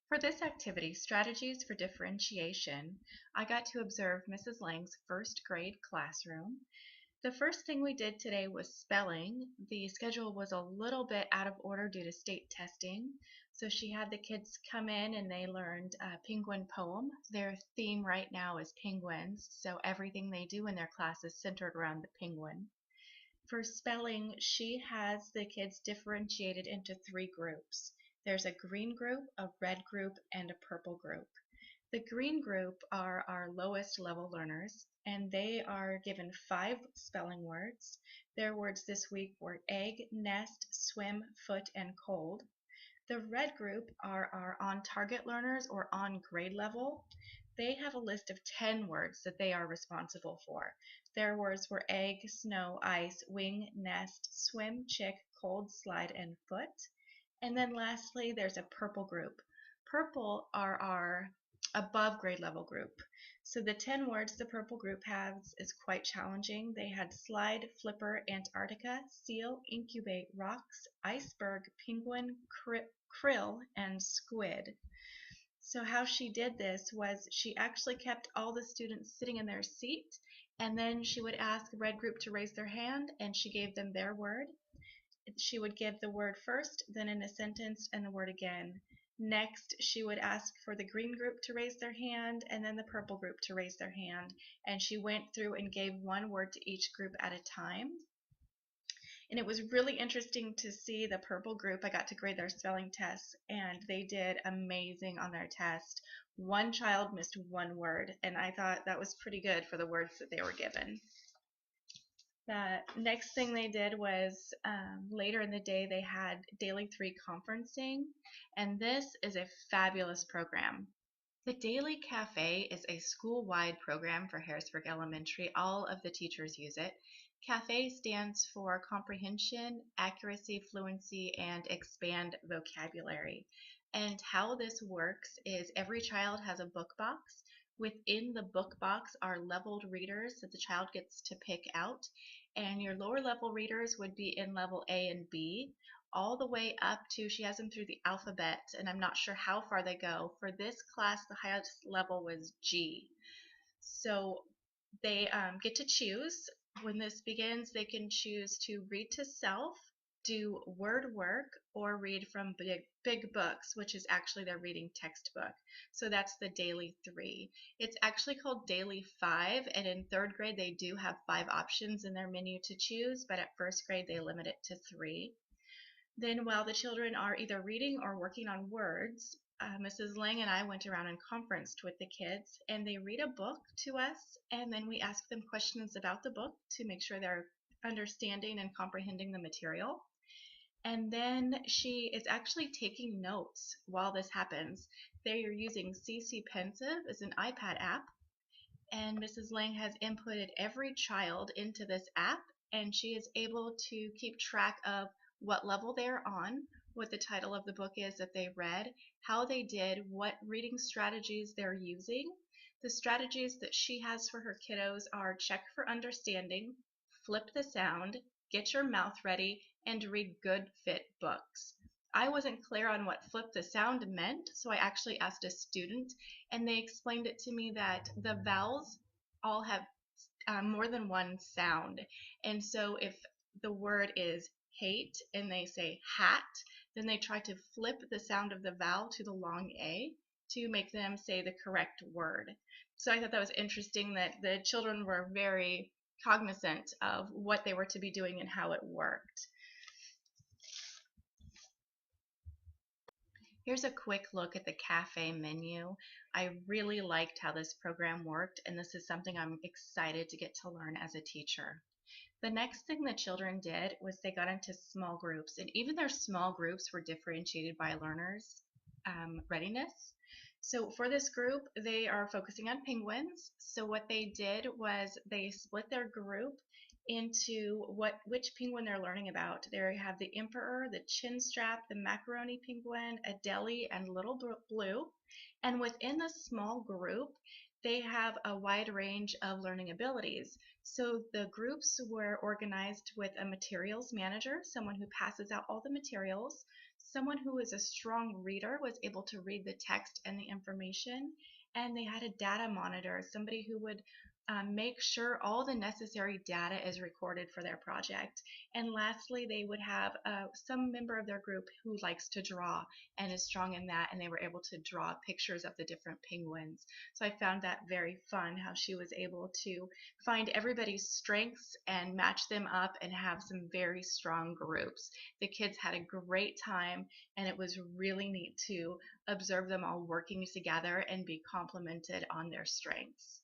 For this activity, Strategies for Differentiation, I got to observe Mrs. Lang's first grade classroom. The first thing we did today was spelling. The schedule was a little bit out of order due to state testing. So she had the kids come in and they learned a penguin poem. Their theme right now is penguins, so everything they do in their class is centered around the penguin. For spelling, she has the kids differentiated into three groups. There's a green group, a red group, and a purple group. The green group are our lowest level learners, and they are given 5 spelling words. Their words this week were egg, nest, swim, foot, and cold. The red group are our on-target learners or on grade level. They have a list of 10 words that they are responsible for. Their words were egg, snow, ice, wing, nest, swim, chick, cold, slide, and foot. And then lastly, there's a purple group. Purple are our above grade level group. So the 10 words the purple group has is quite challenging. They had slide, flipper, Antarctica, seal, incubate, rocks, iceberg, penguin, krill, and squid. So how she did this was she actually kept all the students sitting in their seat, and then she would ask the red group to raise their hand, and she gave them their word. She would give the word first, then in a sentence, and the word again. Next, she would ask for the green group to raise their hand, and then the purple group to raise their hand. And she went through and gave one word to each group at a time. And it was really interesting to see the purple group. I got to grade their spelling tests, and they did amazing on their test. One child missed one word, and I thought that was pretty good for the words that they were given. The next thing they did was later in the day they had Daily 3 conferencing, and this is a fabulous program. The Daily Cafe is a school-wide program for Harrisburg Elementary. All of the teachers use it. CAFE stands for Comprehension, Accuracy, Fluency, and Expand Vocabulary. And how this works is every child has a book box. Within the book box are leveled readers that the child gets to pick out. And your lower level readers would be in level A and B, all the way up to, she has them through the alphabet, and I'm not sure how far they go. For this class, the highest level was G. So they get to choose. When this begins, they can choose to read to self, do word work, or read from big books, which is actually their reading textbook. So that's the Daily 3. It's actually called Daily 5, and in 3rd grade they do have 5 options in their menu to choose, but at 1st grade they limit it to 3. Then while the children are either reading or working on words, Mrs. Lang and I went around and conferenced with the kids, and they read a book to us, and then we ask them questions about the book to make sure they're understanding and comprehending the material. And then she is actually taking notes while this happens. They are using CC Pensive as an iPad app, and Mrs. Lang has inputted every child into this app, and she is able to keep track of what level they're on, what the title of the book is that they read, how they did, what reading strategies they're using. The strategies that she has for her kiddos are check for understanding, flip the sound, get your mouth ready, and read good fit books. I wasn't clear on what flip the sound meant, so I actually asked a student, and they explained it to me that the vowels all have more than one sound. And so if the word is hate and they say hat, then they try to flip the sound of the vowel to the long A to make them say the correct word. So I thought that was interesting that the children were very cognizant of what they were to be doing and how it worked. Here's a quick look at the cafe menu. I really liked how this program worked, and this is something I'm excited to get to learn as a teacher. The next thing the children did was they got into small groups, and even their small groups were differentiated by learners' readiness. So for this group, they are focusing on penguins. So what they did was they split their group into which penguin they're learning about. There you have the emperor, the chin strap, the macaroni penguin, Adelie, and little blue. And within the small group, they have a wide range of learning abilities. So the groups were organized with a materials manager, someone who passes out all the materials. Someone who is a strong reader was able to read the text and the information, and they had a data monitor, somebody who would make sure all the necessary data is recorded for their project. And lastly, they would have some member of their group who likes to draw and is strong in that, and they were able to draw pictures of the different penguins. So I found that very fun how she was able to find everybody's strengths and match them up and have some very strong groups. The kids had a great time, and it was really neat to observe them all working together and be complimented on their strengths.